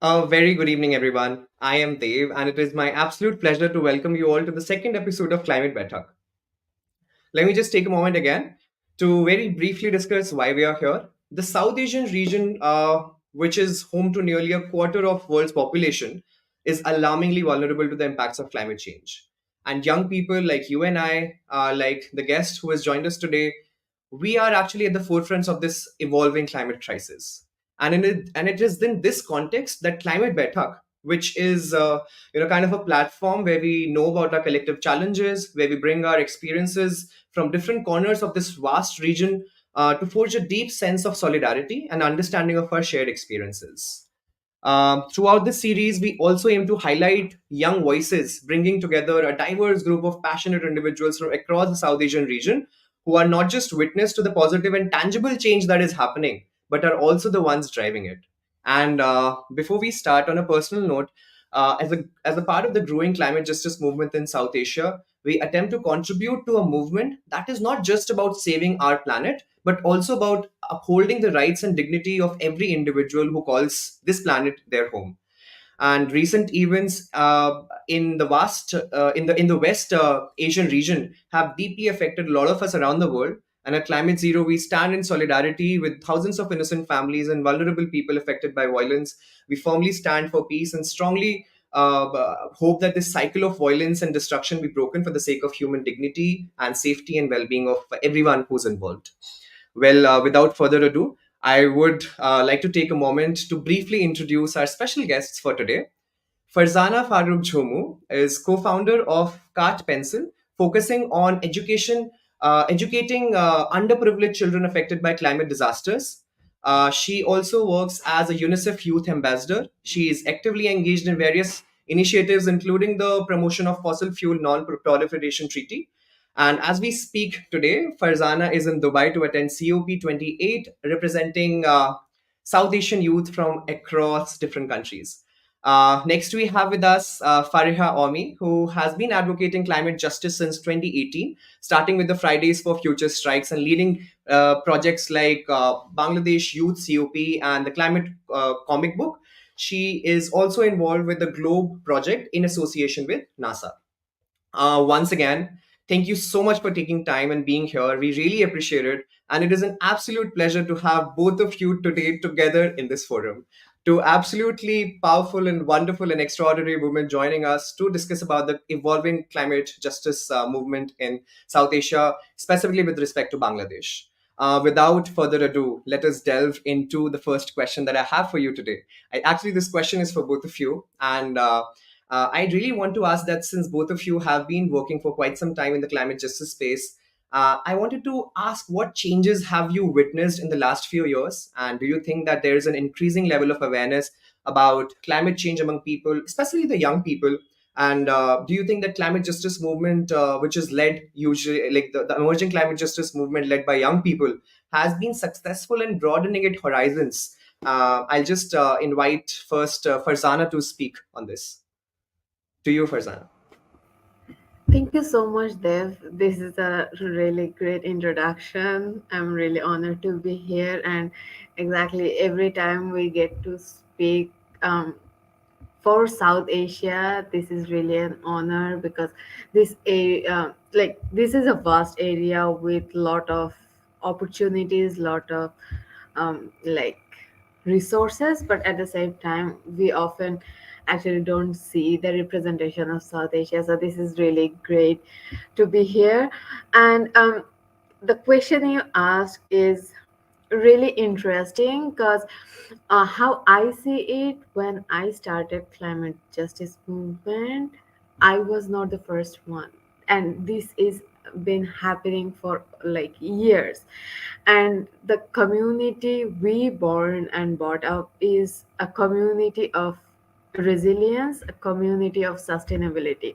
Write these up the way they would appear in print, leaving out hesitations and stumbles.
A very good evening, everyone. I am Dev, and it is my absolute pleasure to welcome you all to the second episode of Climate Baithak. Let me just take a moment again to very briefly discuss why we are here. The South Asian region, which is home to nearly a quarter of world's population, is alarmingly vulnerable to the impacts of climate change. And young people like you and I, like the guest who has joined us today, we are actually at the forefront of this evolving climate crisis. And it is in this context that Climate Baithak, which is kind of a platform where we know about our collective challenges, where we bring our experiences from different corners of this vast region to forge a deep sense of solidarity and understanding of our shared experiences. Throughout this series, we also aim to highlight young voices, bringing together a diverse group of passionate individuals from across the South Asian region who are not just witness to the positive and tangible change that is happening, but are also the ones driving it. And before we start, on a personal note, as a part of the growing climate justice movement in South Asia, we attempt to contribute to a movement that is not just about saving our planet, but also about upholding the rights and dignity of every individual who calls this planet their home. And recent events in the vast in the West Asian region have deeply affected a lot of us around the world. And at Climate Zero, we stand in solidarity with thousands of innocent families and vulnerable people affected by violence. We firmly stand for peace and strongly hope that this cycle of violence and destruction be broken for the sake of human dignity and safety and well-being of everyone who's involved. Well, without further ado, I would like to take a moment to briefly introduce our special guests for today. Farzana Faruk Jhumu is co-founder of Kaathpencil, focusing on educating underprivileged children affected by climate disasters. She also works as a UNICEF youth ambassador. She is actively engaged in various initiatives, including the promotion of Fossil Fuel Nonproliferation Treaty. And as we speak today, Farzana is in Dubai to attend COP28, representing South Asian youth from across different countries. Next, we have with us Fariha Aumi, who has been advocating climate justice since 2018, starting with the Fridays for Future Strikes and leading projects like Bangladesh Youth COP and the Climate Comic Book. She is also involved with the Globe Project in association with NASA. Once again, thank you so much for taking time and being here. We really appreciate it. And it is an absolute pleasure to have both of you today together in this forum. Two absolutely powerful and wonderful and extraordinary women joining us to discuss about the evolving climate justice movement in South Asia, specifically with respect to Bangladesh. Without further ado, let us delve into the first question that I have for you today. Actually, this question is for both of you. And I really want to ask that since both of you have been working for quite some time in the climate justice space, I wanted to ask what changes have you witnessed in the last few years? And do you think that there is an increasing level of awareness about climate change among people, especially the young people? And do you think that climate justice movement, which is led usually like the emerging climate justice movement led by young people, has been successful in broadening its horizons? I'll just invite first Farzana to speak on this. To you, Farzana. Thank you so much, Dev. This is a really great introduction. I'm really honored to be here, and exactly every time we get to speak for South Asia, this is really an honor because this is a vast area with lot of opportunities, lot of like resources, but at the same time we often actually don't see the representation of South Asia. So this is really great to be here. And the question you asked is really interesting because how I see it, when I started climate justice movement, I was not the first one, and this is been happening for like years. And the community we born and brought up is a community of resilience, a community of sustainability.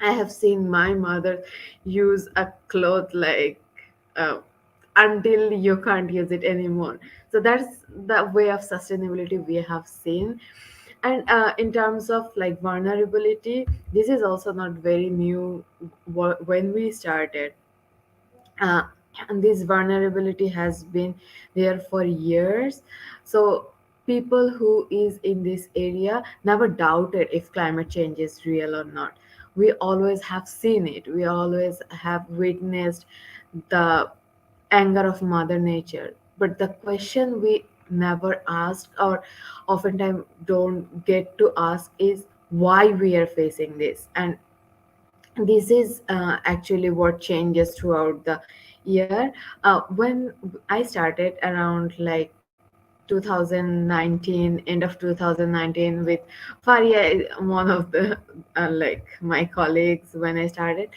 I have seen my mother use a cloth like uh, until you can't use it anymore. So that's the way of sustainability we have seen. And in terms of like vulnerability, this is also not very new. When we started, and this vulnerability has been there for years. So people who is in this area never doubted if climate change is real or not. We always have seen it, we always have witnessed the anger of mother nature, but the question we never asked or oftentimes don't get to ask is why we are facing this. And this is actually what changes throughout the year. When I started around like 2019, end of 2019, with Faria, one of the like my colleagues, when I started,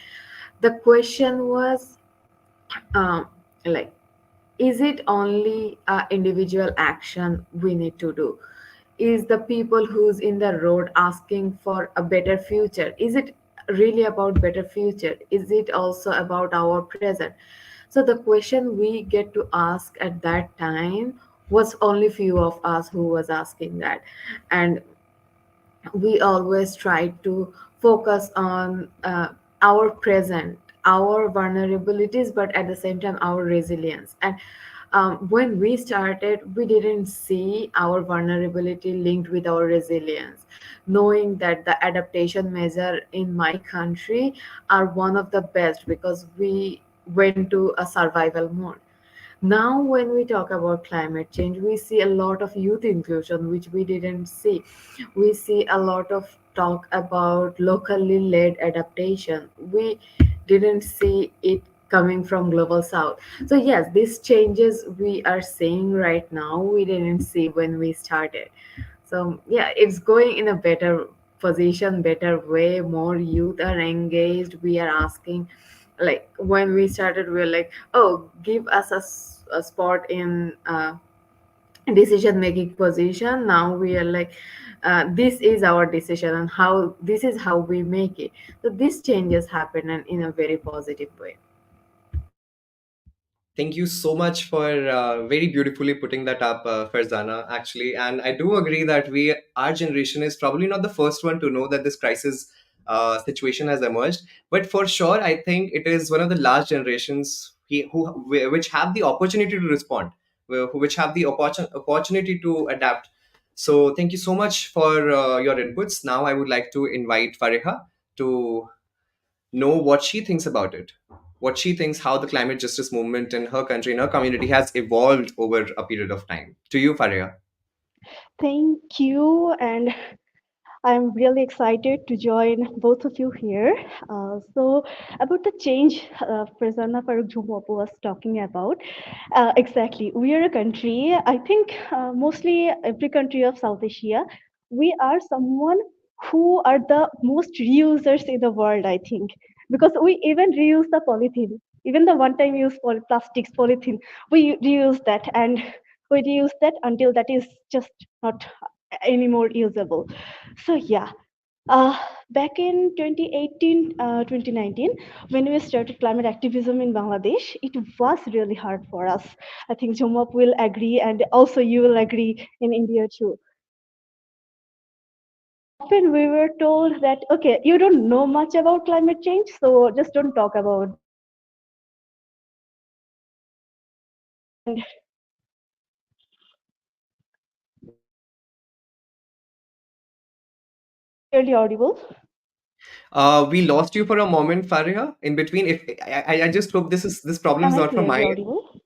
the question was um, like, is it only individual action we need to do? Is the people who's in the road asking for a better future, is it really about better future, is it also about our present? So the question we get to ask at that time was only few of us who was asking that. And we always try to focus on our present, our vulnerabilities, but at the same time our resilience. And when we started, we didn't see our vulnerability linked with our resilience, knowing that the adaptation measure in my country are one of the best because we went to a survival mode. Now, when we talk about climate change, we see a lot of youth inclusion, which we didn't see. We see a lot of talk about locally led adaptation. We didn't see it coming from global south. So yes, these changes we are seeing right now, we didn't see when we started. So yeah, it's going in a better position, better way. More youth are engaged. We are asking, like when we started, we were like, oh, give us a spot in decision making position. Now we are like, this is our decision and how this is how we make it. So these changes happen and in a very positive way. Thank you so much for very beautifully putting that up, Farzana, actually. And I do agree that our generation is probably not the first one to know that this crisis situation has emerged. But for sure, I think it is one of the last generations which have the opportunity to respond, which have the opportunity to adapt. So thank you so much for your inputs. Now I would like to invite Fariha to know what she thinks about it. What she thinks how the climate justice movement in her country, in her community, has evolved over a period of time. To you, Faria. Thank you, and I'm really excited to join both of you here. So, about the change Farzana Faruk Jhumu was talking about, exactly, we are a country, I think mostly every country of South Asia, we are someone who are the most reusers in the world, I think, because we even reuse the polythene, even the one time use plastics, polythene, we reuse that and we reuse that until that is just not anymore usable. So yeah, uh, back in 2018, 2019, when we started climate activism in Bangladesh, it was really hard for us. I think Jomap will agree, and also you will agree in India too. Often we were told that, okay, you don't know much about climate change, so just don't talk about that. And am I clearly audible? We lost you for a moment, Faria. In between, if I just hope this problem Am is I not from my clearly end. audible?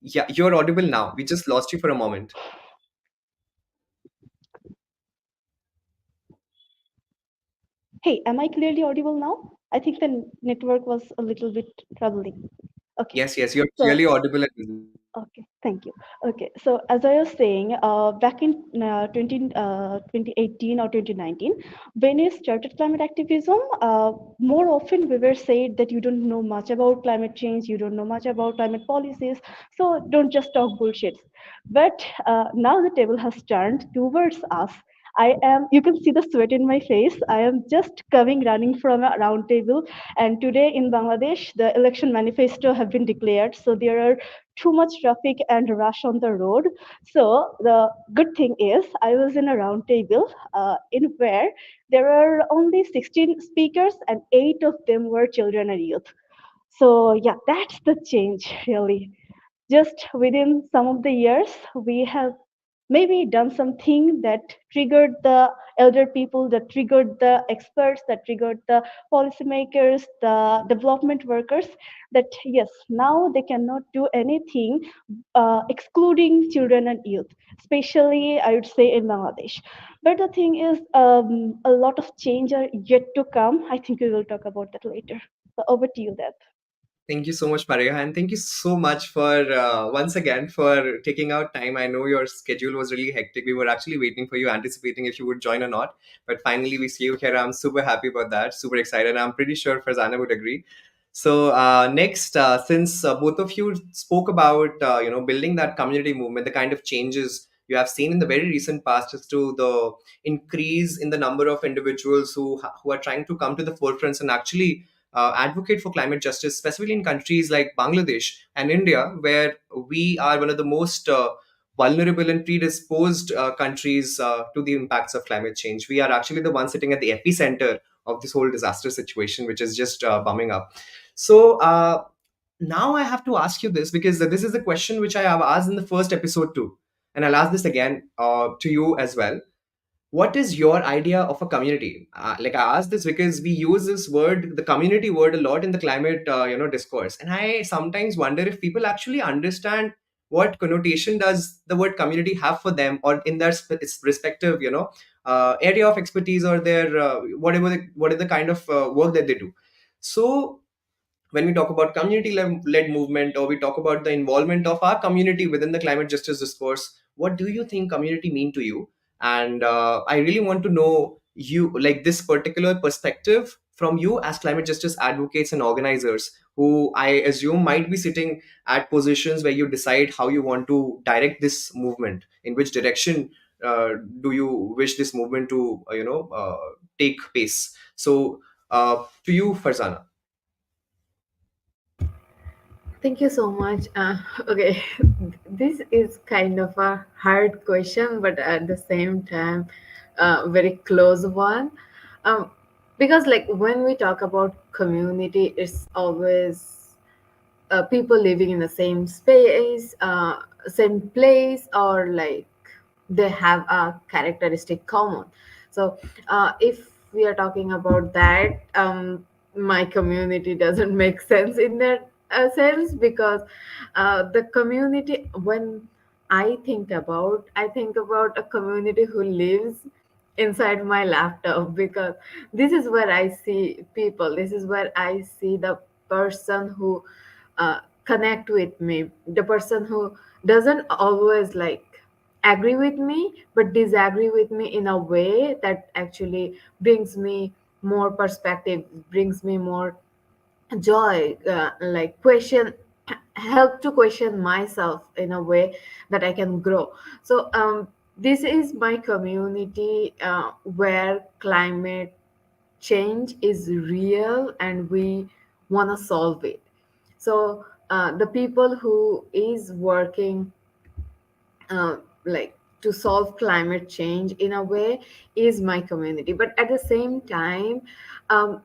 Yeah, you're audible now. We just lost you for a moment. Hey, am I clearly audible now? I think the network was a little bit troubling. Okay. Yes, yes, you're So clearly audible and visible. okay, thank you. Okay, so as I was saying, back in 2018 or 2019, when we started climate activism, more often we were said that you don't know much about climate change, you don't know much about climate policies, so don't just talk bullshit. But now the table has turned towards us. I am, you can see the sweat in my face. I am just coming running from a round table. And today in Bangladesh, the election manifesto have been declared. So there are too much traffic and rush on the road. So the good thing is I was in a round table in where there are only 16 speakers and 8 of them were children and youth. So yeah, that's the change really. Just within some of the years, we have maybe done something that triggered the elder people, that triggered the experts, that triggered the policymakers, the development workers, that yes, now they cannot do anything excluding children and youth, especially I would say in Bangladesh. But the thing is, a lot of change are yet to come. I think we will talk about that later. So over to you, Deb. Thank you so much, Pareha, and thank you so much for once again for taking out time. I know your schedule was really hectic. We were actually waiting for you, anticipating if you would join or not. But finally, we see you here. I'm super happy about that. Super excited. I'm pretty sure Farzana would agree. So next, since both of you spoke about building that community movement, the kind of changes you have seen in the very recent past as to the increase in the number of individuals who are trying to come to the forefronts and actually advocate for climate justice, specifically in countries like Bangladesh and India, where we are one of the most vulnerable and predisposed countries to the impacts of climate change. We are actually the ones sitting at the epicenter of this whole disaster situation, which is just bumming up. So, now I have to ask you this because this is the question which I have asked in the first episode too. And I'll ask this again to you as well. What is your idea of a community? Like I asked this because we use this word, the community word, a lot in the climate discourse, and I sometimes wonder if people actually understand what connotation does the word community have for them, or in their its respective area of expertise, or their what is the kind of work that they do. So when we talk about community led movement, or we talk about the involvement of our community within the climate justice discourse, what do you think community mean to you? And I really want to know you, like, this particular perspective from you as climate justice advocates and organizers, who I assume might be sitting at positions where you decide how you want to direct this movement, in which direction do you wish this movement to take pace. So to you, Farzana. Thank you so much. Okay, this is kind of a hard question, but at the same time, very close one. Um, because, like, when we talk about community, it's always people living in the same space, same place, or like they have a characteristic common. So if we are talking about that, my community doesn't make sense in that sense, because the community, when I think about a community who lives inside my laptop, because this is where I see people, this is where I see the person who connect with me, the person who doesn't always like agree with me but disagree with me in a way that actually brings me more perspective, brings me more joy, like question, help to question myself in a way that I can grow. So this is my community, where climate change is real and we want to solve it. So the people who is working like to solve climate change in a way is my community. But at the same time, um,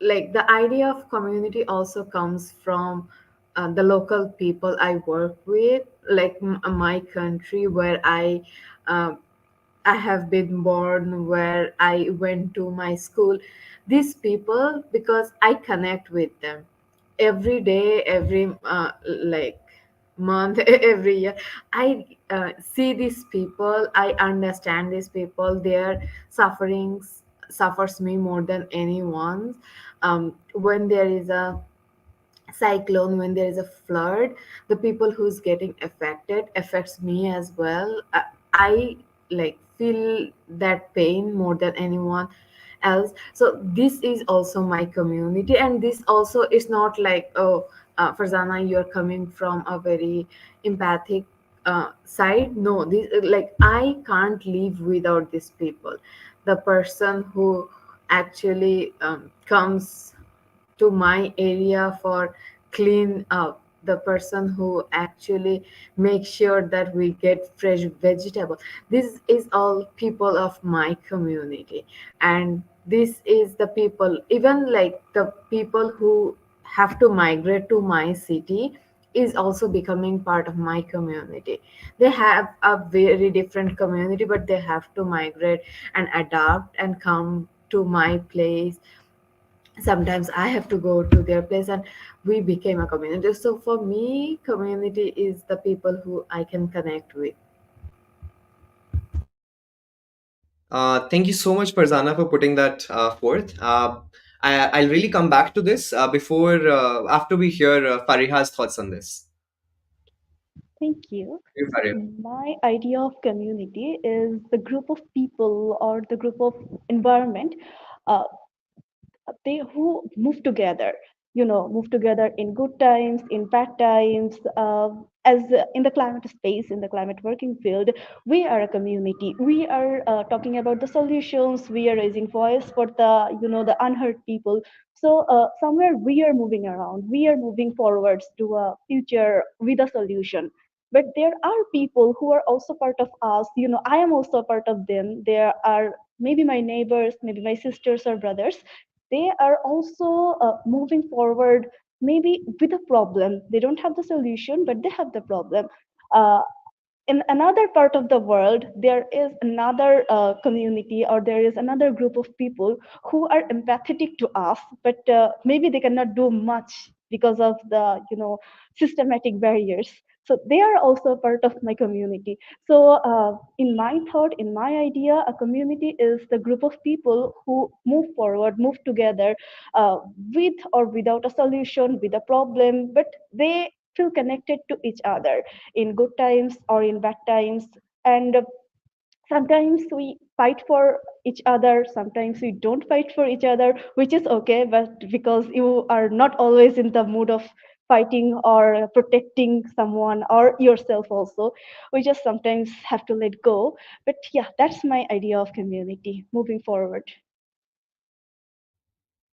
like the idea of community also comes from the local people I work with, like my country where uh, I have been born, where I went to my school. These people, because I connect with them every day, every like month, every year. I see these people. I understand these people. Their sufferings suffers me more than anyone's. When there is a cyclone, when there is a flood, the people who's getting affected affects me as well. I like feel that pain more than anyone else. So this is also my community, and this also is not like, oh, Farzana, you're coming from a very empathic side. No, this, like, I can't live without these people. The person who actually comes to my area for clean up, the person who actually makes sure that we get fresh vegetable, this is all people of my community. And this is the people, even like the people who have to migrate to my city, is also becoming part of my community. They have a very different community, but they have to migrate and adapt and come to my place. Sometimes I have to go to their place, and we became a community. So for me, community is the people who I can connect with. Thank you so much, Farzana, for putting that forth. I'll really come back to this after we hear Fariha's thoughts on this. Thank you. You, Fariha. My idea of community is the group of people or the group of environment uh, they who move together, move together in good times, in bad times. As in the climate space, in the climate working field, we are a community. We are talking about the solutions. We are raising voice for the unheard people. So somewhere we are moving around, we are moving forwards to a future with a solution. But there are people who are also part of us. I am also a part of them. There are maybe my neighbors, maybe my sisters or brothers. They are also moving forward, maybe with a problem. They don't have the solution, but they have the problem. uh, in another part of the world, there is another community, or there is another group of people who are empathetic to us, but maybe they cannot do much because of the systematic barriers. So they are also a part of my community. So in my thought, in my idea, a community is the group of people who move forward, move together, uh, with or without a solution, with a problem, but they feel connected to each other in good times or in bad times. And sometimes we fight for each other, sometimes we don't fight for each other, which is okay, but because you are not always in the mood of fighting or protecting someone or yourself also, we just sometimes have to let go. But yeah, that's my idea of community moving forward.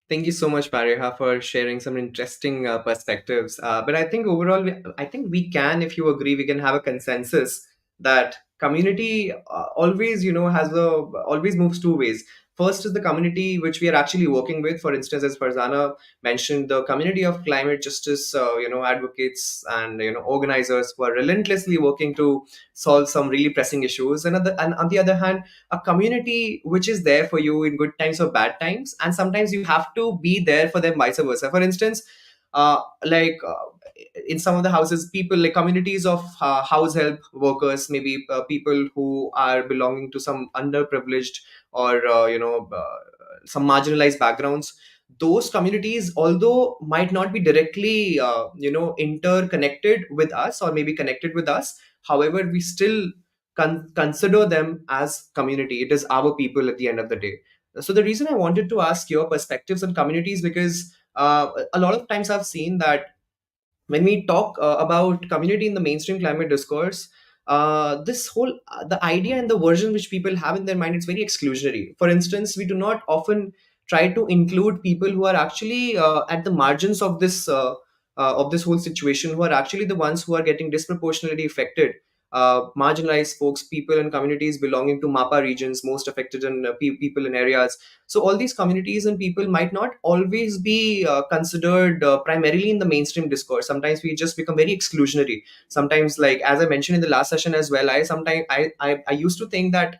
Thank you so much, Pariha, for sharing some interesting perspectives. But I think overall, I think we can, if you agree, we can have a consensus that community always, always moves two ways. First is the community which we are actually working with. For instance, as Farzana mentioned, the community of climate justice, advocates and organizers who are relentlessly working to solve some really pressing issues. And on the other hand, a community which is there for you in good times or bad times, and sometimes you have to be there for them, vice versa. For instance, in some of the houses, people like communities of house help workers, maybe people who are belonging to some underprivileged or some marginalized backgrounds. Those communities, although might not be directly interconnected with us or maybe connected with us, however we still consider them as community. It is our people at the end of the day. So the reason I wanted to ask your perspectives on communities, because a lot of times I've seen that when we talk about community in the mainstream climate discourse, this whole the idea and the version which people have in their mind, it's very exclusionary. For instance, we do not often try to include people who are actually at the margins of this whole situation, who are actually the ones who are getting disproportionately affected. Marginalized folks, people and communities belonging to MAPA regions, most affected, and people in areas. So all these communities and people might not always be considered primarily in the mainstream discourse. Sometimes we just become very exclusionary. Sometimes, like as I mentioned in the last session as well, I used to think that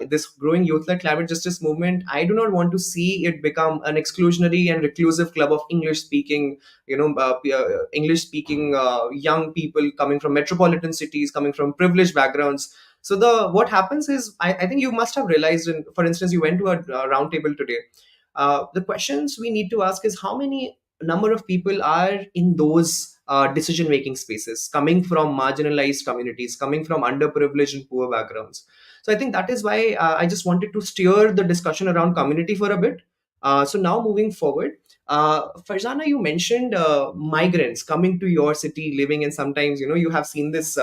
this growing youth-led climate justice movement, I do not want to see it become an exclusionary and reclusive club of English speaking, English speaking young people coming from metropolitan cities, coming from privileged backgrounds. So the what happens is, I think you must have realized, in, for instance, you went to a round table today. The questions we need to ask is how many number of people are in those decision making spaces, coming from marginalized communities, coming from underprivileged and poor backgrounds. So I think that is why I just wanted to steer the discussion around community for a bit. So now moving forward, Farzana, you mentioned migrants coming to your city, living, and sometimes you have seen this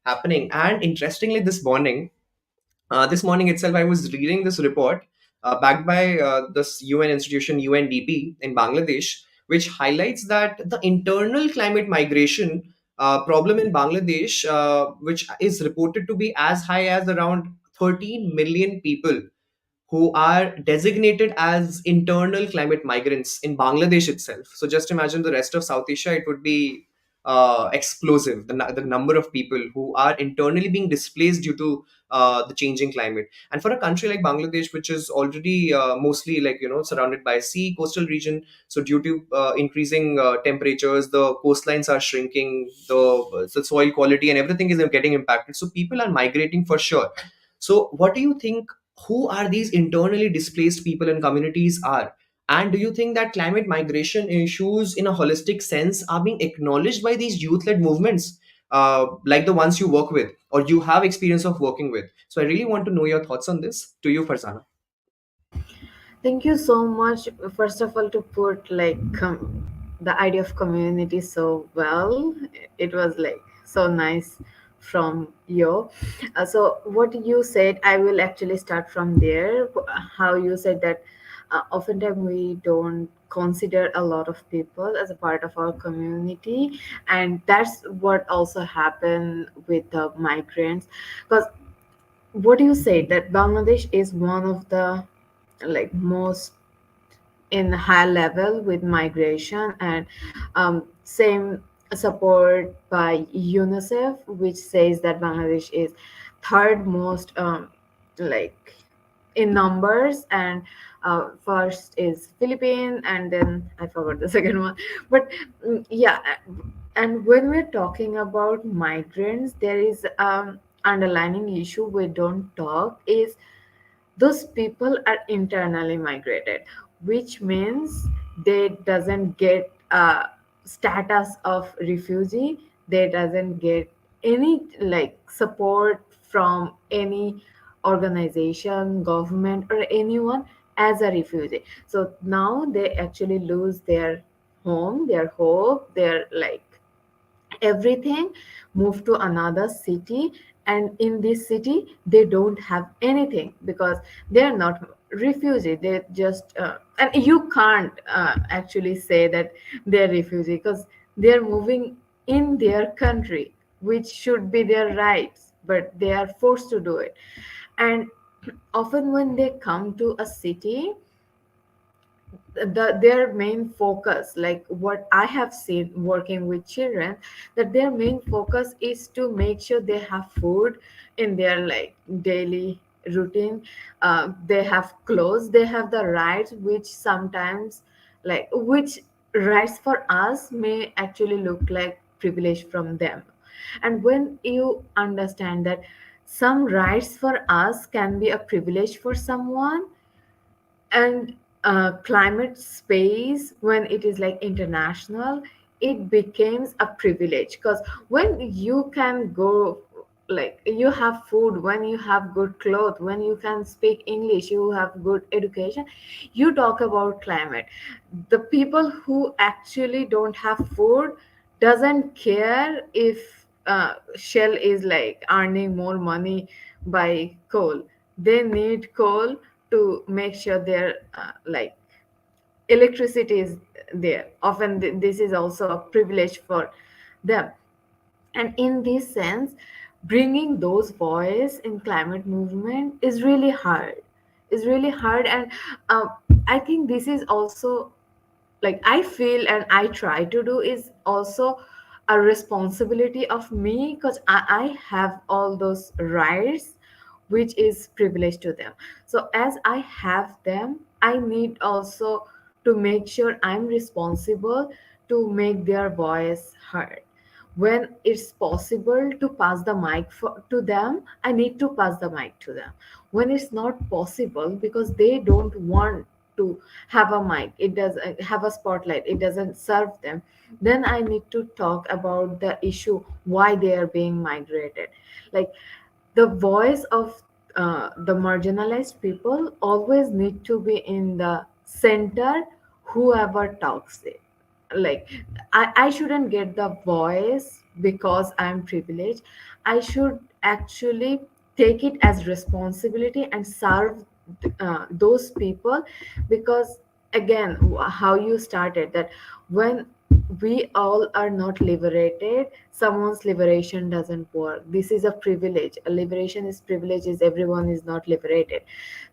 happening. And interestingly, this morning itself, I was reading this report backed by this UN institution, UNDP in Bangladesh, which highlights that the internal climate migration problem in Bangladesh, which is reported to be as high as around 13 million people who are designated as internal climate migrants in Bangladesh itself. So just imagine the rest of South Asia, it would be explosive, the number of people who are internally being displaced due to the changing climate. And for a country like Bangladesh, which is already mostly, like, surrounded by sea, coastal region, so due to increasing temperatures, the coastlines are shrinking, the soil quality and everything is getting impacted. So people are migrating for sure. So what do you think? Who are these internally displaced people and communities are? And do you think that climate migration issues, in a holistic sense, are being acknowledged by these youth-led movements, like the ones you work with or you have experience of working with? So I really want to know your thoughts on this. To you, Farzana. Thank you so much, first of all, to put like the idea of community so well. It was like so nice from you. So, what you said, I will actually start from there. How you said that oftentimes we don't consider a lot of people as a part of our community, and that's what also happened with the migrants. Because what you said that Bangladesh is one of the like most in high level with migration, and same support by UNICEF, which says that Bangladesh is third most like in numbers, and first is Philippines, and then I forgot the second one. But yeah, and when we're talking about migrants, there is underlining issue we don't talk is those people are internally migrated, which means they doesn't get a status of refugee. They doesn't get any like support from any organization, government, or anyone as a refugee. So now they actually lose their home, their hope, their like everything, move to another city, and in this city they don't have anything because they're not refugee. They just and you can't actually say that they're refugee because they're moving in their country, which should be their rights, but they are forced to do it. And often when they come to a city, their main focus, like what I have seen working with children, that their main focus is to make sure they have food in their like daily routine. They have clothes, they have the rights, which sometimes like which rights for us may actually look like privilege from them. And when you understand that some rights for us can be a privilege for someone, and climate space, when it is like international, it becomes a privilege. Because when you can go, like you have food, when you have good clothes, when you can speak English, you have good education, you talk about climate. The people who actually don't have food doesn't care if Shell is like earning more money by coal. They need coal to make sure their like electricity is there. Often this is also a privilege for them. And in this sense, bringing those voice in climate movement is really hard, is really hard. And uh, I think this is also like I feel and I try to do is also a responsibility of me, because I have all those rights which is privilege to them. So as I have them, I need also to make sure I'm responsible to make their voice heard. When it's possible to pass the mic to them, I need to pass the mic to them. When it's not possible because they don't want to have a mic, it does have a spotlight, it doesn't serve them, then I need to talk about the issue why they are being migrated. Like the voice of the marginalized people always need to be in the center, whoever talks it. Like I shouldn't get the voice because I'm privileged. I should actually take it as responsibility and serve those people. Because again, how you started that, when we all are not liberated, someone's liberation doesn't work. This is a privilege. A liberation is privilege, is everyone is not liberated.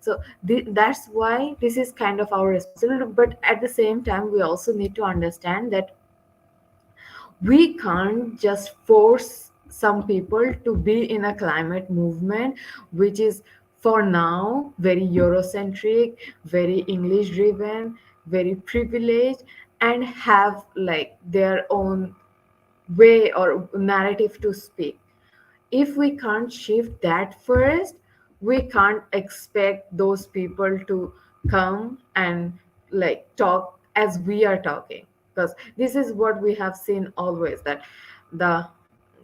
So that's why this is kind of our responsibility. But at the same time, we also need to understand that We can't just force some people to be in a climate movement which is for now very Eurocentric, very English driven, very privileged, and have like their own way or narrative to speak. If we can't shift that first, we can't expect those people to come and like talk as we are talking, because this is what we have seen always, that the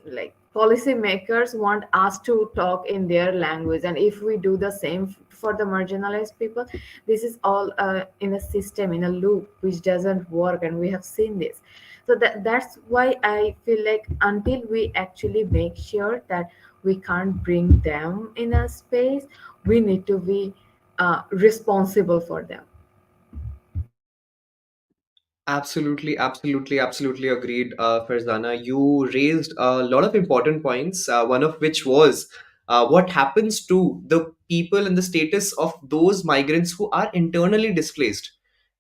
like policymakers want us to talk in their language, and if we do the same for the marginalized people, this is all in a system, in a loop which doesn't work, and we have seen this. So that's why I feel like until we actually make sure that we can't bring them in a space, we need to be responsible for them. Absolutely, absolutely, absolutely agreed, Farzana. You raised a lot of important points, one of which was what happens to the people and the status of those migrants who are internally displaced.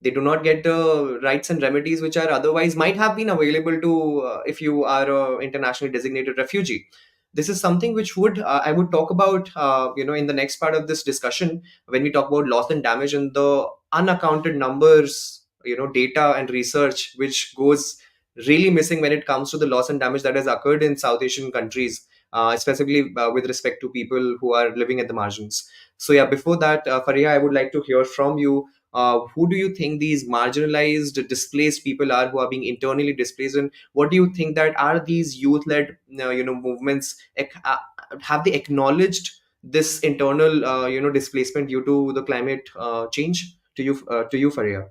They do not get the rights and remedies which are otherwise might have been available to if you are a internationally designated refugee. This is something which would I would talk about in the next part of this discussion when we talk about loss and damage and the unaccounted numbers, data and research which goes really missing when it comes to the loss and damage that has occurred in South Asian countries, especially with respect to people who are living at the margins. So yeah, before that, Fariha, I would like to hear from you. Who do you think these marginalized, displaced people are who are being internally displaced, and what do you think that are these youth-led, movements? Have they acknowledged this internal, displacement due to the climate change? To you, Fariha.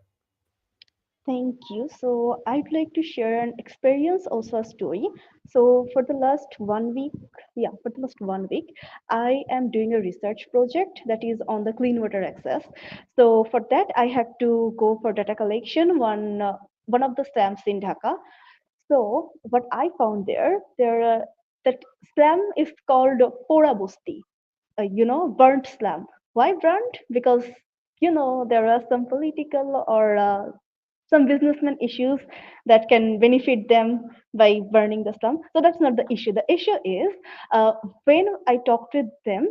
Thank you. So I'd like to share an experience, also a story. So for the last 1 week, for the last 1 week, I am doing a research project that is on the clean water access. So for that, I had to go for data collection, one of the slums in Dhaka. So what I found that slum is called Pora Busti, burnt slum. Why burnt? Because there are some political or some businessman issues that can benefit them by burning the slum. So that's not the issue. The issue is when I talked with them,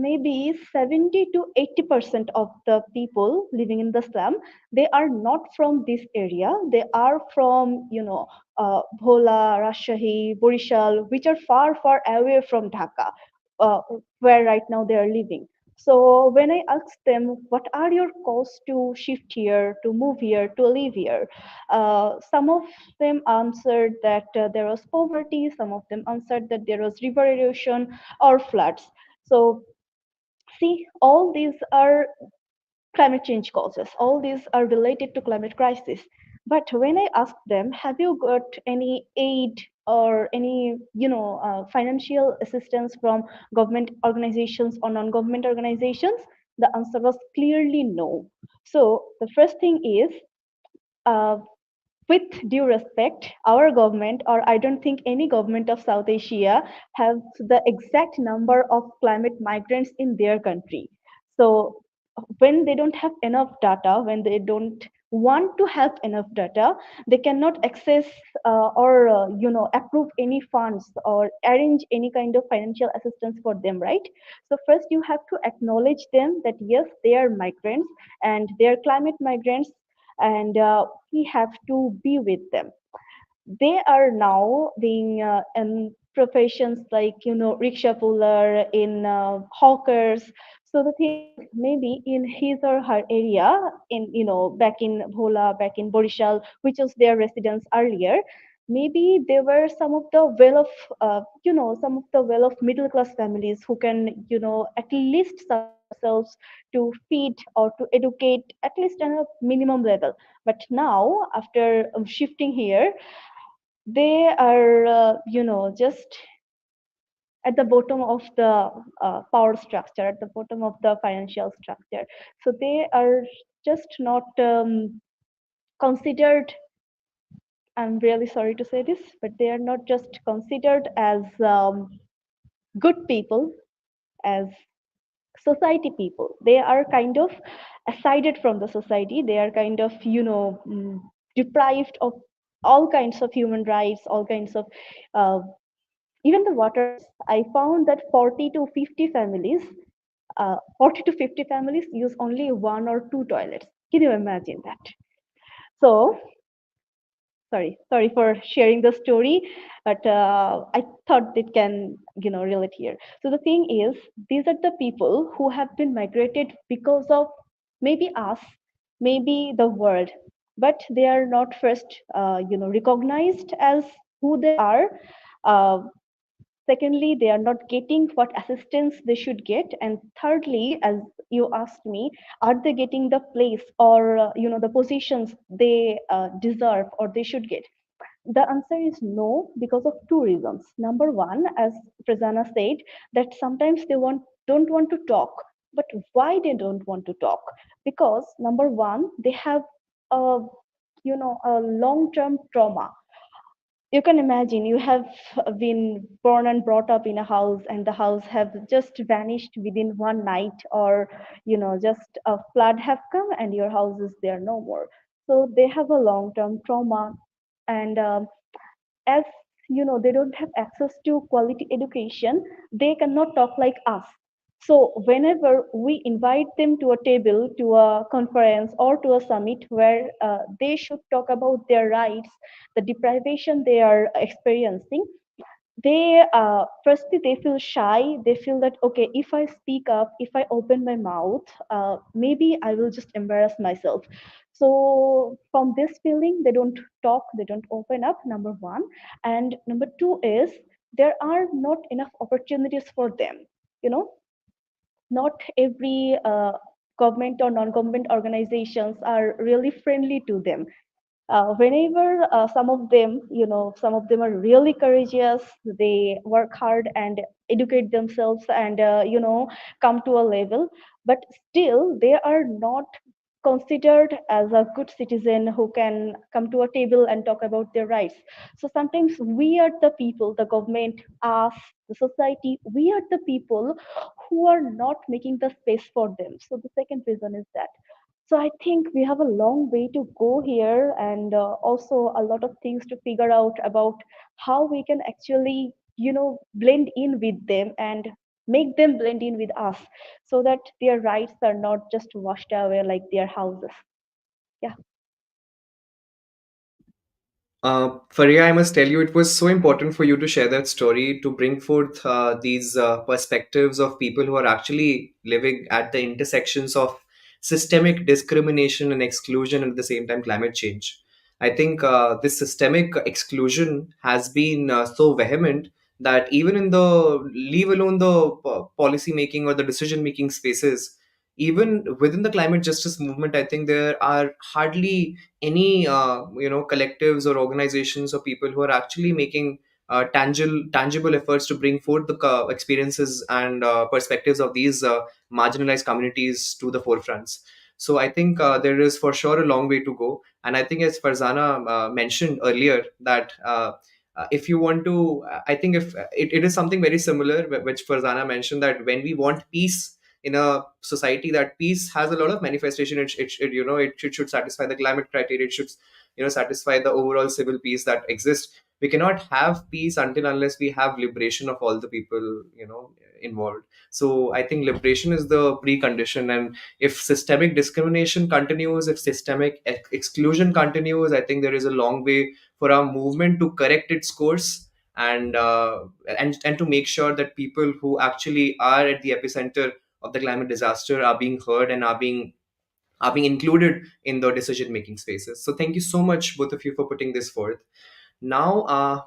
maybe 70 to 80% of the people living in the slum, they are not from this area. They are from, Bhola, Rajshahi, Borishal, which are far, far away from Dhaka, uh, where right now they are living. So when I asked them, what are your costs to shift here, to move here, to live here? Some of them answered that there was poverty. Some of them answered that there was river erosion or floods. So see, all these are climate change causes. All these are related to climate crisis. But when I ask them, have you got any aid or any, financial assistance from government organizations or non-government organizations? The answer was clearly no. So the first thing is, uh, with due respect, our government, or I don't think any government of South Asia, has the exact number of climate migrants in their country. So when they don't have enough data, when they don't want to have enough data, they cannot access or approve any funds or arrange any kind of financial assistance for them, right? So first you have to acknowledge them that yes, they are migrants and they are climate migrants, and we have to be with them. They are now being in professions like rickshaw puller, in hawkers. So the thing is, maybe in his or her area, in back in Bhola, back in Borishal, which was their residence earlier, maybe there were some of the some of the well of middle class families who can at least support themselves to feed or to educate at least on a minimum level. But now, after shifting here, they are just at the bottom of the power structure, at the bottom of the financial structure. So they are just not considered, I'm really sorry to say this, but they are not just considered as good people, as society people. They are kind of aside from the society. They are kind of deprived of all kinds of human rights, all kinds of uh, even the water rights. I found that 40 to 50 families use only one or two toilets. Can you imagine that? So sorry for sharing the story, but I thought it can, relate here. So the thing is, these are the people who have been migrated because of maybe us, maybe the world, but they are not first, recognized as who they are. Uh, Secondly, they are not getting what assistance they should get, and thirdly, as you asked me, are they getting the place or the positions they deserve or they should get? The answer is no, because of two reasons. Number one, as Prasanna said, that sometimes they don't want to talk. But why they don't want to talk? Because number one, they have a a long term trauma. You can imagine, you have been born and brought up in a house, and the house have just vanished within one night, or just a flood have come and your house is there no more. So they have a long term trauma. And as they don't have access to quality education, they cannot talk like us. So whenever we invite them to a table, to a conference, or to a summit where they should talk about their rights, the deprivation they are experiencing, they firstly they feel shy. They feel that, okay, if I speak up, if I open my mouth, maybe I will just embarrass myself. So from this feeling, they don't talk, they don't open up, number one. And number two is, there are not enough opportunities for them. you know not every government or non-government organizations are really friendly to them. Whenever some of them are really courageous, they work hard and educate themselves and come to a level, but still they are not considered as a good citizen who can come to a table and talk about their rights. So sometimes we are the people, the government, us, the society, we are the people who are not making the space for them. So the second reason is that. So I think we have a long way to go here, and also a lot of things to figure out about how we can actually, blend in with them and make them blend in with us, so that their rights are not just washed away like their houses. Yeah. Faria, I must tell you, it was so important for you to share that story, to bring forth these perspectives of people who are actually living at the intersections of systemic discrimination and exclusion, and at the same time, climate change. I think this systemic exclusion has been so vehement that even in the, leave alone the policy making or the decision making spaces, even within the climate justice movement, I think there are hardly any collectives or organizations or people who are actually making tangible efforts to bring forth the experiences and perspectives of these marginalized communities to the forefronts. So I think there is for sure a long way to go, and I think, as Farzana mentioned earlier, that if you want to, I think if it is something very similar which Farzana mentioned, that when we want peace in a society, that peace has a lot of manifestation. It should satisfy the climate criteria. It should satisfy the overall civil peace that exists. We cannot have peace until unless we have liberation of all the people involved. So I think liberation is the precondition, and if systemic discrimination continues, if systemic exclusion continues, I think there is a long way for our movement to correct its course, and and to make sure that people who actually are at the epicenter of the climate disaster are being heard and are being included in the decision making spaces. So thank you so much, both of you, for putting this forth. Now,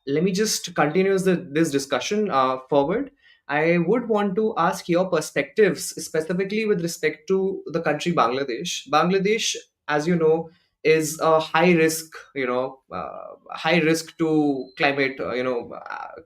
let me just continue this discussion forward. I would want to ask your perspectives, specifically with respect to the country Bangladesh. Bangladesh, as you know, is a high risk to climate,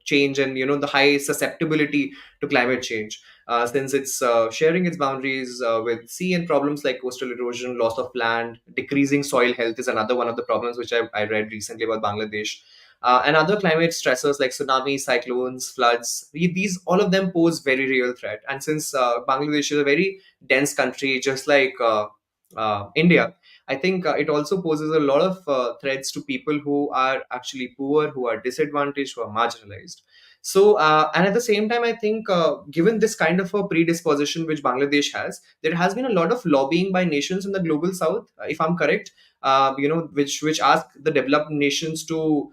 change, and the high susceptibility to climate change, since it's sharing its boundaries with sea, and problems like coastal erosion, loss of land, decreasing soil health is another one of the problems which I read recently about Bangladesh, and other climate stressors like tsunamis, cyclones, floods. These all of them pose very real threat. And since Bangladesh is a very dense country, just like India, I think it also poses a lot of threats to people who are actually poor, who are disadvantaged, who are marginalized. So, and at the same time, I think given this kind of a predisposition which Bangladesh has, there has been a lot of lobbying by nations in the global south, if I'm correct, which ask the developed nations to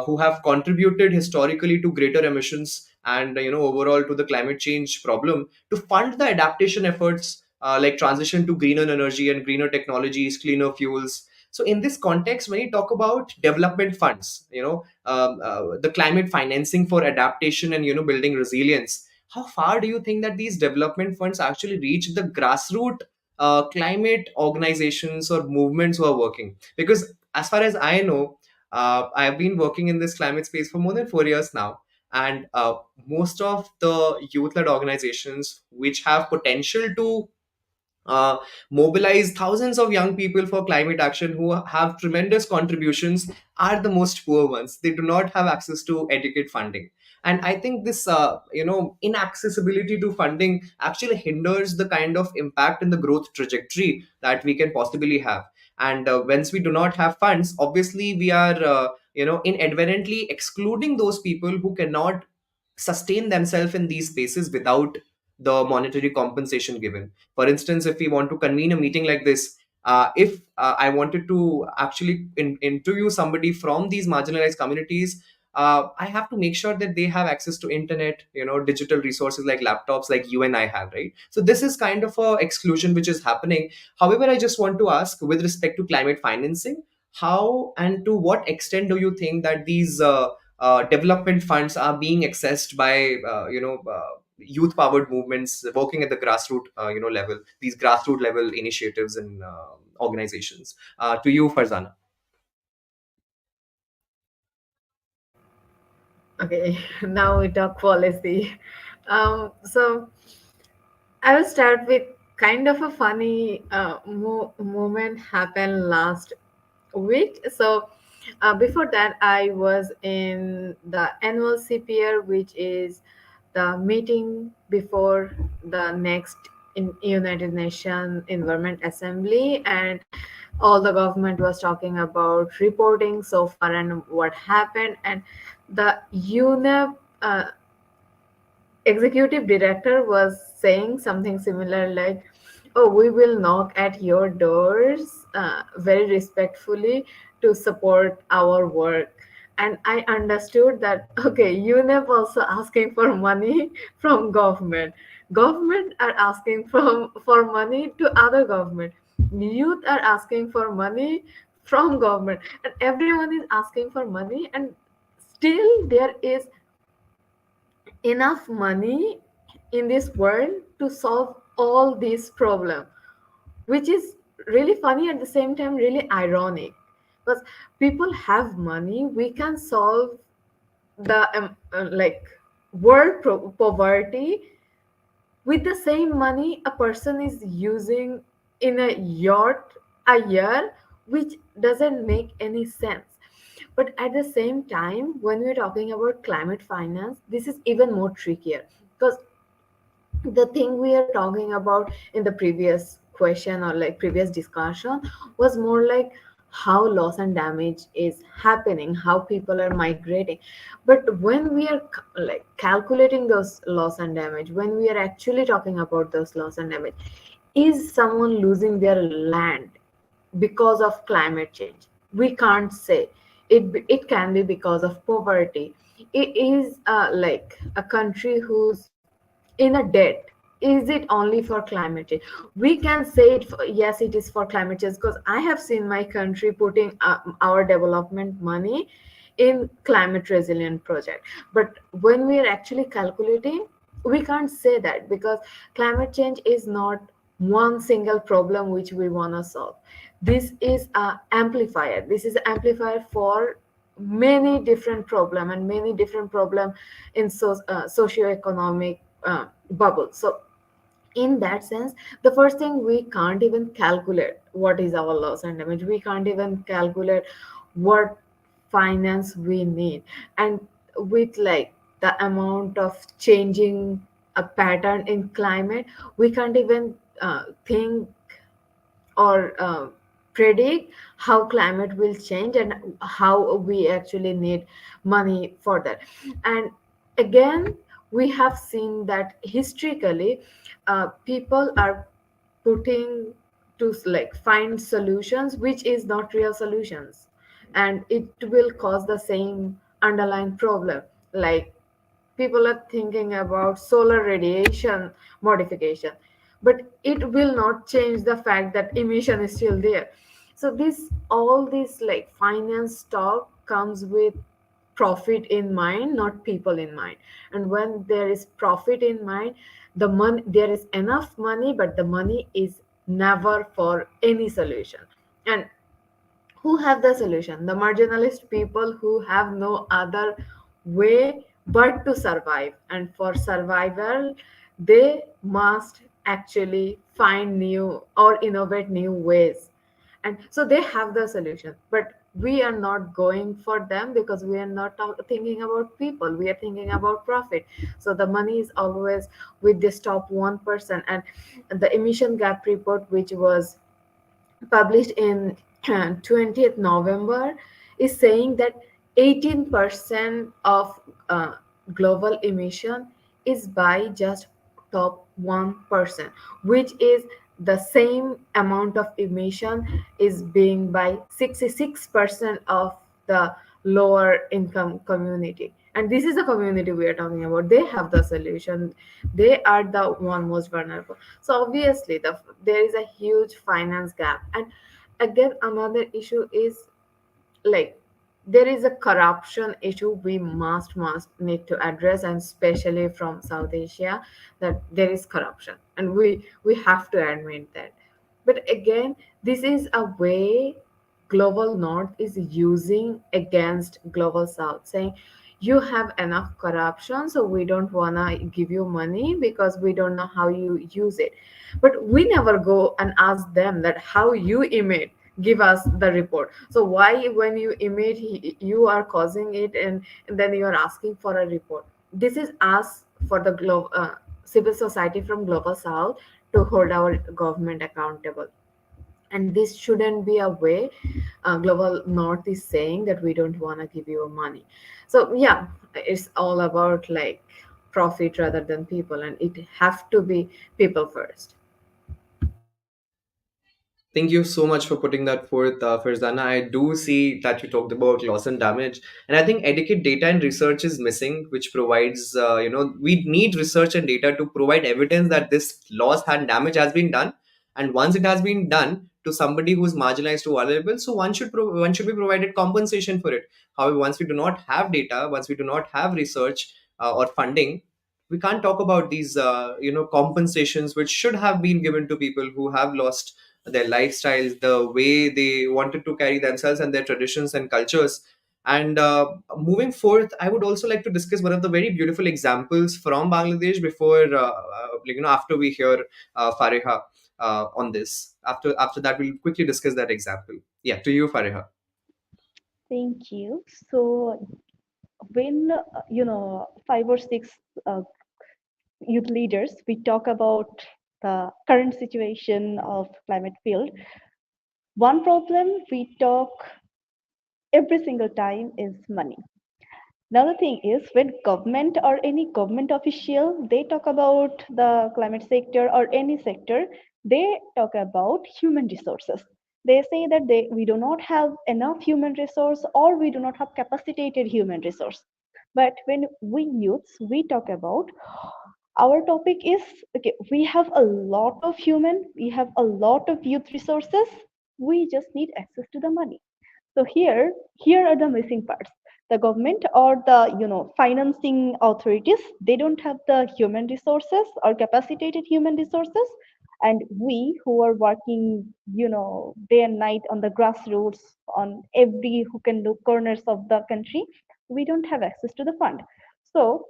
who have contributed historically to greater emissions and overall to the climate change problem to fund the adaptation efforts like transition to greener energy and greener technologies, cleaner fuels. So in this context, when you talk about development funds, the climate financing for adaptation and building resilience, how far do you think that these development funds actually reach the grassroots climate organizations or movements who are working? Because as far as I know, I have been working in this climate space for more than 4 years now, and most of the youth-led organizations which have potential to uh, mobilize thousands of young people for climate action who have tremendous contributions are the most poor ones. They do not have access to adequate funding. And I think this, inaccessibility to funding actually hinders the kind of impact and the growth trajectory that we can possibly have. And once we do not have funds, obviously we are, inadvertently excluding those people who cannot sustain themselves in these spaces without the monetary compensation given. For instance, if we want to convene a meeting like this, if I wanted to actually interview somebody from these marginalized communities, I have to make sure that they have access to internet, digital resources like laptops, like you and I have, right? So this is kind of a exclusion which is happening. However, I just want to ask, with respect to climate financing, how and to what extent do you think that these development funds are being accessed by youth powered movements working at the grassroots level, these grassroots level initiatives and organizations? To you, Farzana. Okay, now we talk policy. So I will start with kind of a funny moment happened last week. So before that, I was in the annual CPR, which is the meeting before the next in United Nations Environment Assembly, and all the government was talking about reporting so far and what happened, and the UNEP executive director was saying something similar like, oh, we will knock at your doors very respectfully to support our work. And I understood that, okay, UNEP also asking for money from government are asking for money to other government, youth are asking for money from government, and everyone is asking for money, and still there is enough money in this world to solve all these problems, which is really funny, at the same time really ironic, because people have money, we can solve the like poverty with the same money a person is using in a yacht a year, which doesn't make any sense. But at the same time, when we're talking about climate finance, this is even more trickier, because the thing we are talking about in the previous question or like previous discussion was more like how loss and damage is happening, how people are migrating. But when we are like calculating those loss and damage, when we are actually talking about those loss and damage, is someone losing their land because of climate change? We can't say. It can be because of poverty. It is like a country who's in a debt. Is it only for climate change? We can say it for, yes, it is for climate change, because I have seen my country putting our development money in climate resilient project. But when we are actually calculating, we can't say that, because climate change is not one single problem which we want to solve. This is a amplifier, this is an amplifier for many different problem, and many different problem in socio-economic bubble. So in that sense, the first thing, we can't even calculate what is our loss and damage, we can't even calculate what finance we need. And with like the amount of changing a pattern in climate, we can't even think or predict how climate will change and how we actually need money for that. And again, we have seen that historically, people are putting to like find solutions which is not real solutions, and it will cause the same underlying problem. Like, people are thinking about solar radiation modification, but it will not change the fact that emission is still there. So this, all this like finance talk comes with profit in mind, not people in mind. And when there is profit in mind, the money, there is enough money, but the money is never for any solution. And who have the solution? The marginalized people who have no other way but to survive. And for survival, they must actually find new or innovate new ways. And so they have the solution. But we are not going for them because we are not thinking about people. We are thinking about profit. So the money is always with this top 1%. And the emission gap report, which was published in 20th November, is saying that 18% of global emission is by just top 1%, which is the same amount of emission is being by 66% of the lower income community. And this is the community we are talking about. They have the solution. They are the one most vulnerable. So obviously there is a huge finance gap. And again, another issue is like, there is a corruption issue we must need to address, and especially from South Asia, that there is corruption, and we have to admit that. But again, this is a way global north is using against global south, saying you have enough corruption, so we don't want to give you money because we don't know how you use it. But we never go and ask them that how you emit, give us the report. So why when you emit, you are causing it, and then you are asking for a report? This is us for the civil society from global south to hold our government accountable. And this shouldn't be a way global north is saying that we don't want to give you money. So yeah, it's all about like profit rather than people, and it have to be people first. Thank you so much for putting that forth, Farzana. I do see that you talked about loss and damage, and I think adequate data and research is missing, which provides, we need research and data to provide evidence that this loss and damage has been done, and once it has been done to somebody who's marginalized or vulnerable, so one should be provided compensation for it. However, once we do not have data, once we do not have research or funding, we can't talk about these, compensations which should have been given to people who have lost their lifestyles, the way they wanted to carry themselves, and their traditions and cultures. And moving forth, I would also like to discuss one of the very beautiful examples from Bangladesh before, after we hear Fariha on this. After that, we'll quickly discuss that example. Yeah, to you, Fariha. Thank you. So when 5 or 6 uh, youth leaders, we talk about the current situation of climate field. One problem we talk every single time is money. Another thing is when government or any government official they talk about the climate sector or any sector, they talk about human resources. They say that we do not have enough human resource or we do not have capacitated human resource. But when we youths we talk about, our topic is okay, we have a lot of human, we have a lot of youth resources, we just need access to the money. So here are the missing parts. The government or the financing authorities, they don't have the human resources or capacitated human resources, and we who are working day and night on the grassroots on every hook and look corners of the country, we don't have access to the fund. So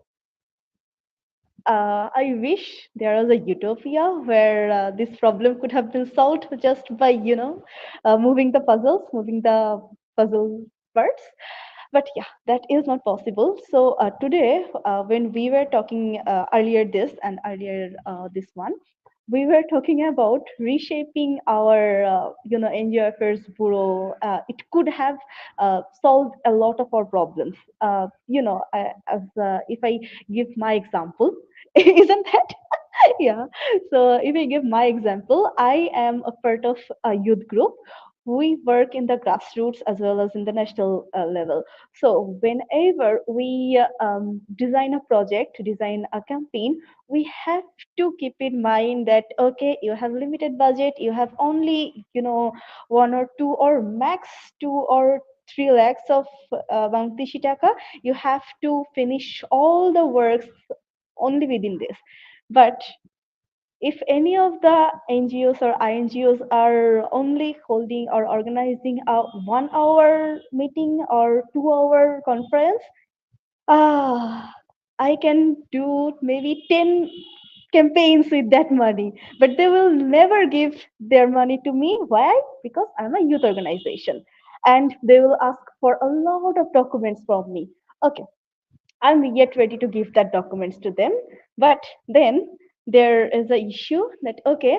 I wish there was a utopia where this problem could have been solved just by, moving the puzzle parts. But yeah, that is not possible. So today, when we were talking earlier this and earlier this one, we were talking about reshaping our NGO affairs bureau. It could have solved a lot of our problems. If I give my example, isn't that? Yeah. So if I give my example, I am a part of a youth group. We work in the grassroots as well as in the national level. So whenever we design a project, design a campaign, we have to keep in mind that okay, you have limited budget, you have only 1 or 2 or max 2 or 3 lakhs of Bangladeshi taka. You have to finish all the works only within this. But if any of the NGOs or INGOs are only holding or organizing a 1 hour meeting or 2 hour conference, I can do maybe 10 campaigns with that money, but they will never give their money to me. Why? Because I'm a youth organization, and they will ask for a lot of documents from me. Okay, I'm yet ready to give that documents to them. But then there is a issue that okay,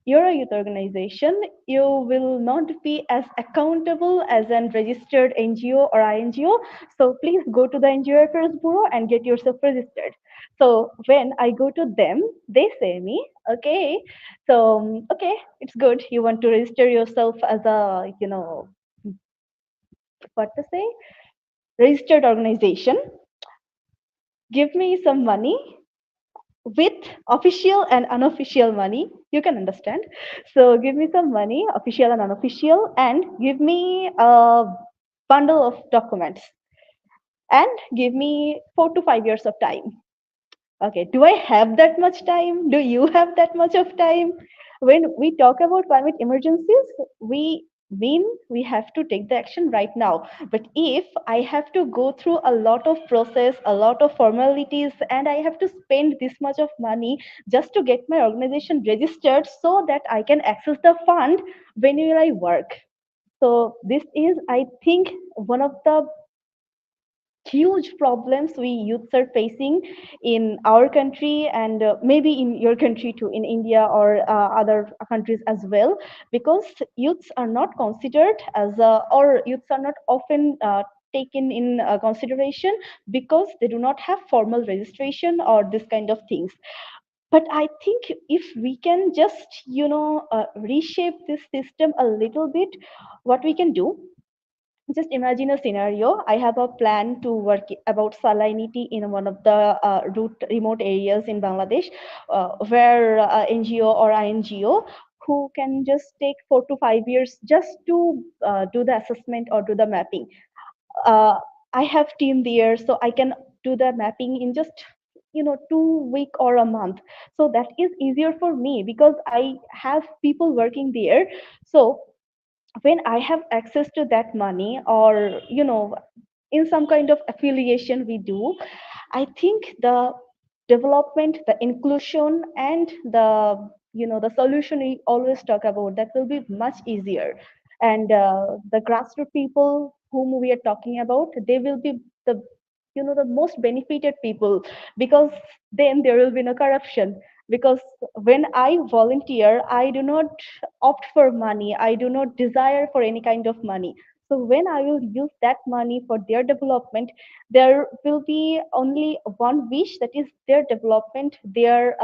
you're a youth organization, you will not be as accountable as an registered NGO or INGO. So please go to the NGO Affairs Bureau and get yourself registered. So when I go to them, they say me, okay, so okay, it's good. You want to register yourself as a, what to say, registered organization. Give me some money with official and unofficial money, you can understand. So give me some money, official and unofficial, and give me a bundle of documents, and give me 4 to 5 years of time. Okay, do I have that much time? Do you have that much of time? When we talk about climate emergencies, we mean we have to take the action right now. But if I have to go through a lot of process, a lot of formalities, and I have to spend this much of money just to get my organization registered so that I can access the fund, when will I work? So this is, I think, one of the huge problems we youths are facing in our country, and maybe in your country too, in India or other countries as well, because youths are not considered as or youths are not often taken in consideration because they do not have formal registration or this kind of things. But I think if we can just reshape this system a little bit, what we can do, just imagine a scenario. I have a plan to work about salinity in one of the remote areas in Bangladesh, where NGO or INGO who can just take 4 to 5 years just to do the assessment or do the mapping. uh, I have team there, so I can do the mapping in just 2 week or a month. So that is easier for me because I have people working there. So when I have access to that money, or in some kind of affiliation we do, I think the development, the inclusion, and the solution we always talk about, that will be much easier. And the grassroots people whom we are talking about, they will be the the most benefited people, because then there will be no corruption. Because when I volunteer, I do not opt for money. I do not desire for any kind of money. So when I will use that money for their development, there will be only one wish, that is their development, their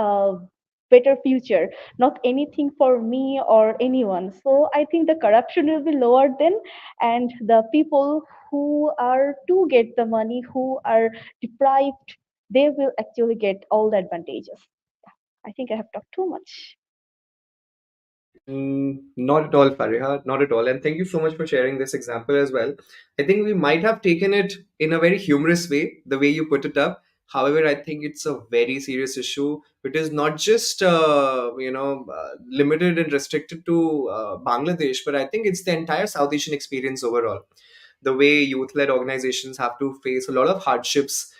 better future, not anything for me or anyone. So I think the corruption will be lower then, and the people who are to get the money, who are deprived, they will actually get all the advantages. I think I have talked too much. Not at all, Fariha, not at all. And thank you so much for sharing this example as well. I think we might have taken it in a very humorous way, the way you put it up. However, I think it's a very serious issue. It is not just limited and restricted to Bangladesh, but I think it's the entire South Asian experience overall. The way youth-led organizations have to face a lot of hardships,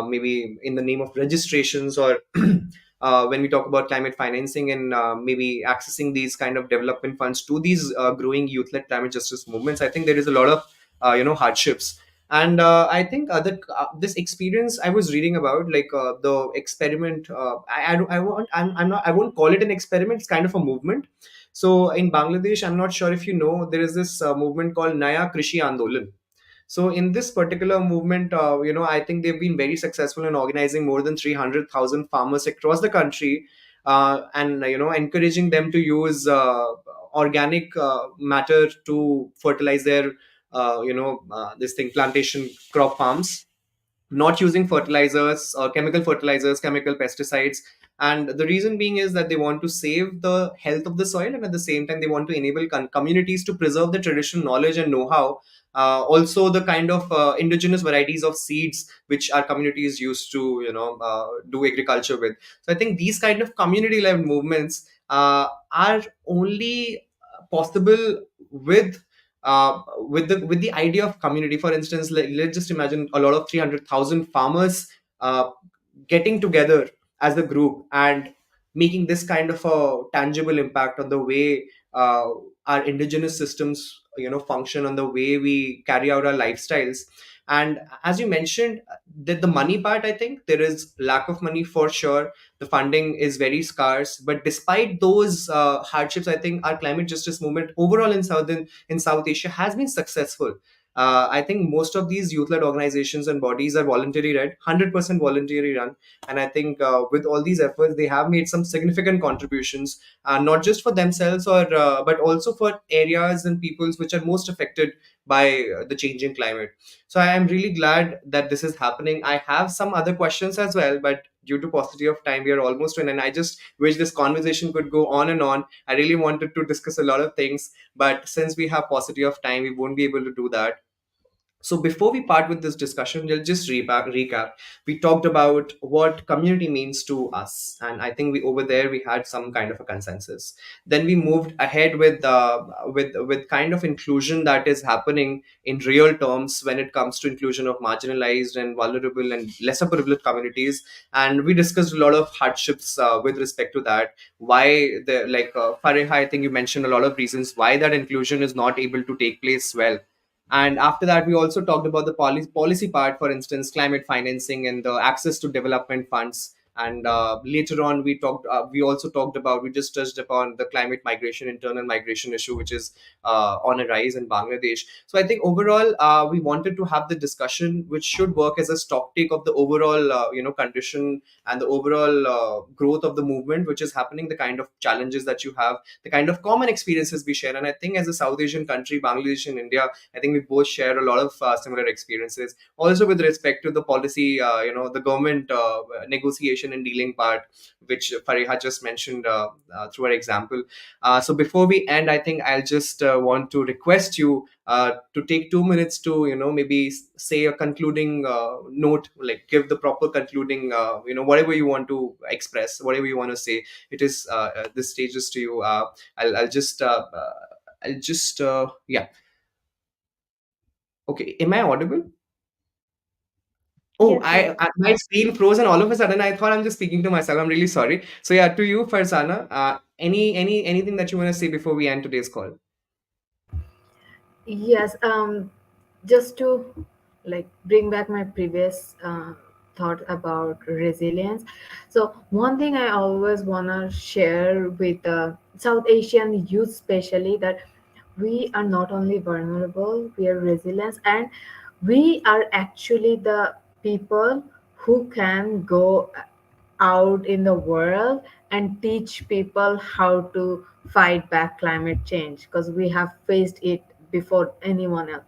maybe in the name of registrations, or when we talk about climate financing, and maybe accessing these kind of development funds to these growing youth-led climate justice movements. I think there is a lot of hardships. And I think this experience I was reading about, like the experiment, I don't I won't I'm not I won't call it an experiment, it's kind of a movement. So in Bangladesh, I'm not sure if you know, there is this movement called Naya Krishi Andolan. So in this particular movement, I think they've been very successful in organizing more than 300,000 farmers across the country, and encouraging them to use organic matter to fertilize their this thing plantation crop farms, not using fertilizers, chemical fertilizers, chemical pesticides. And the reason being is that they want to save the health of the soil, and at the same time, they want to enable communities to preserve the traditional knowledge and know how. Also, the kind of indigenous varieties of seeds which our communities used to, do agriculture with. So I think these kind of community-led movements are only possible with the idea of community. For instance, let's just imagine a lot of 300,000 farmers uh, getting together as a group and making this kind of a tangible impact on the way our indigenous systems function, on the way we carry out our lifestyles. And as you mentioned, that the money part, I think there is lack of money for sure. The funding is very scarce, but despite those hardships, I think our climate justice movement overall in South Asia has been successful. I think most of these youth-led organizations and bodies are voluntary led, 100% voluntary run. And I think with all these efforts, they have made some significant contributions, not just for themselves, or but also for areas and peoples which are most affected by the changing climate. So I am really glad that this is happening. I have some other questions as well, but due to paucity of time, we are almost in, and I just wish this conversation could go on and on. I really wanted to discuss a lot of things, but since we have paucity of time, we won't be able to do that. So before we part with this discussion, we'll just recap. We talked about what community means to us, and I think we over there we had some kind of a consensus. Then we moved ahead with kind of inclusion that is happening in real terms when it comes to inclusion of marginalized and vulnerable and lesser privileged communities, and we discussed a lot of hardships with respect to that. Why the like Fariha, I think you mentioned a lot of reasons why that inclusion is not able to take place well. And after that, we also talked about the policy part, for instance, climate financing and the access to development funds. And later on, we also talked about, we just touched upon the climate migration, internal migration issue, which is on a rise in Bangladesh. So I think overall, we wanted to have the discussion, which should work as a stock take of the overall, condition and the overall growth of the movement, which is happening, the kind of challenges that you have, the kind of common experiences we share. And I think as a South Asian country, Bangladesh and India, I think we both share a lot of similar experiences. Also, with respect to the policy, the government negotiation and dealing part, which Fariha just mentioned through her example. So before we end, I think I'll just want to request you to take 2 minutes to, maybe say a concluding note, like give the proper concluding, whatever you want to express, whatever you want to say. It is this stage is to you. I'll just yeah. Okay, am I audible? Oh, Yes, yes. my screen froze, and all of a sudden I thought I'm just speaking to myself. I'm really sorry. So yeah, to you, Farzana, anything that you want to say before we end today's call? Yes, just to like bring back my previous thought about resilience. So one thing I always wanna share with South Asian youth, especially, that we are not only vulnerable, we are resilient, and we are actually the people who can go out in the world and teach people how to fight back climate change, because we have faced it before anyone else.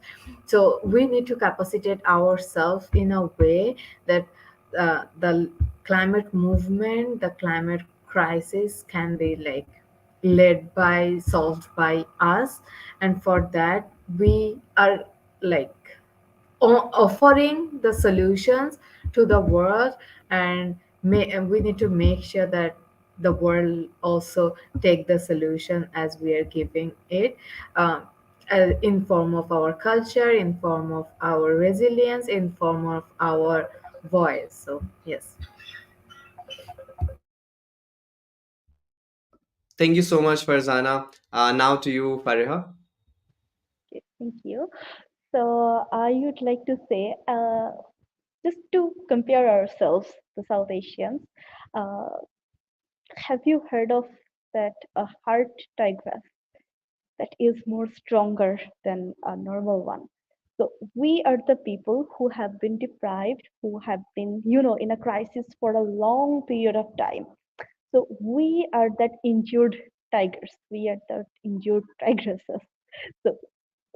So we need to capacitate ourselves in a way that the climate movement, the climate crisis can be like led by, solved by us. And for that, we are like offering the solutions to the world, and we need to make sure that the world also take the solution as we are giving it, um, in form of our culture, in form of our resilience, in form of our voice. So yes. Thank you so much, Farzana. Now to you, Fariha. Okay, thank you. So I would like to say, just to compare ourselves, the South Asians, uh, have you heard of that a heart tigress that is more stronger than a normal one? So we are the people who have been deprived, who have been, in a crisis for a long period of time. So we are that injured tigers. We are that injured tigresses. So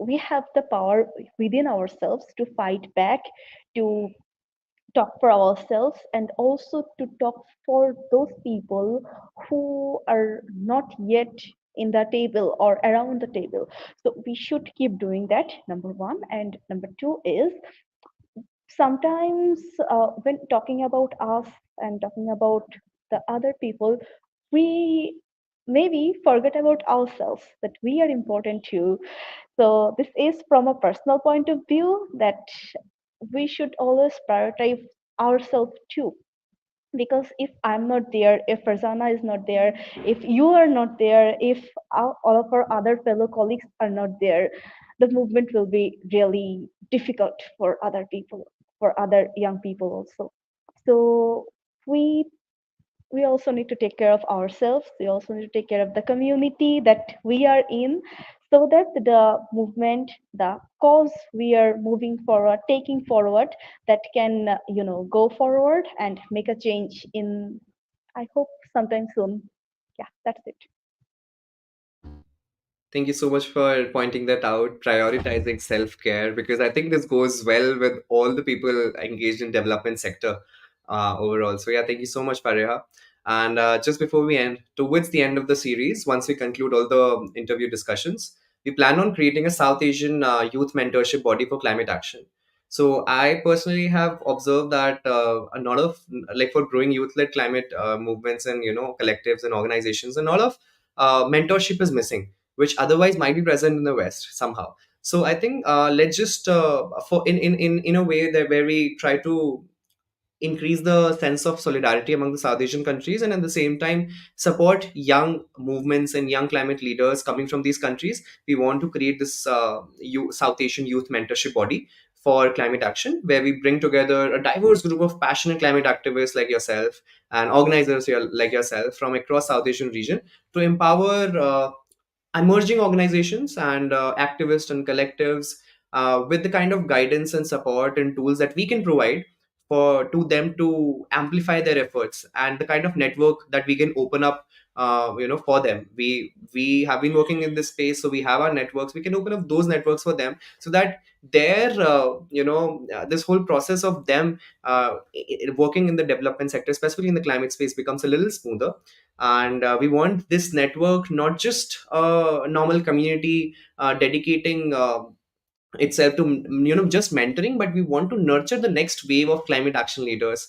we have the power within ourselves to fight back, to talk for ourselves, and also to talk for those people who are not yet in the table or around the table. So we should keep doing that, number one. And number two is, sometimes when talking about us and talking about the other people, we maybe forget about ourselves, that we are important too. So this is from a personal point of view, that we should always prioritize ourselves too. Because if I'm not there, if Farzana is not there, if you are not there, if all of our other fellow colleagues are not there, the movement will be really difficult for other people, for other young people also. So we we also need to take care of ourselves. We also need to take care of the community that we are in, so that the movement, the cause we are moving forward, taking forward, that can, go forward and make a change in, I hope, sometime soon. Yeah, that's it. Thank you so much for pointing that out, prioritizing self-care, because I think this goes well with all the people engaged in development sector overall. So yeah, thank you so much, Fariha. And just before we end, towards the end of the series, once we conclude all the interview discussions, we plan on creating a South Asian youth mentorship body for climate action. So I personally have observed that a lot of, like, for growing youth-led climate movements and collectives and organizations, a lot of mentorship is missing, which otherwise might be present in the West somehow. So I think let's just for in a way that where we try to increase the sense of solidarity among the South Asian countries, and at the same time support young movements and young climate leaders coming from these countries. We want to create this South Asian youth mentorship body for climate action, where we bring together a diverse group of passionate climate activists like yourself and organizers like yourself from across South Asian region to empower emerging organizations and activists and collectives with the kind of guidance and support and tools that we can provide for to them to amplify their efforts, and the kind of network that we can open up for them. We have been working in this space, so we have our networks. We can open up those networks for them, so that their this whole process of them working in the development sector, especially in the climate space, becomes a little smoother. And we want this network, not just a normal community dedicating itself to just mentoring, but we want to nurture the next wave of climate action leaders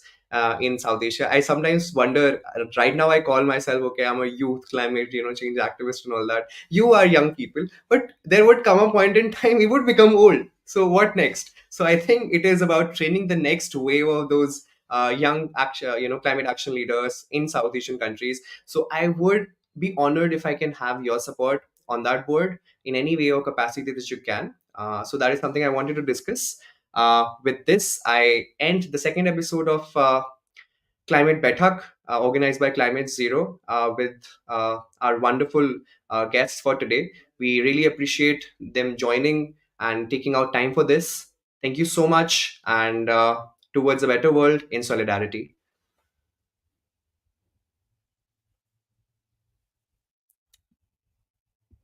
in South Asia. I sometimes wonder, right now I call myself, okay, I'm a youth climate change activist and all that. You are young people, but there would come a point in time we would become old. So what next? So I think it is about training the next wave of those young action climate action leaders in South Asian countries. So I would be honored if I can have your support on that board in any way or capacity that you can. So that is something I wanted to discuss. With this, I end the second episode of Climate Baithak, organized by Climate Zero, with our wonderful guests for today. We really appreciate them joining and taking out time for this. Thank you so much, and towards a better world in solidarity.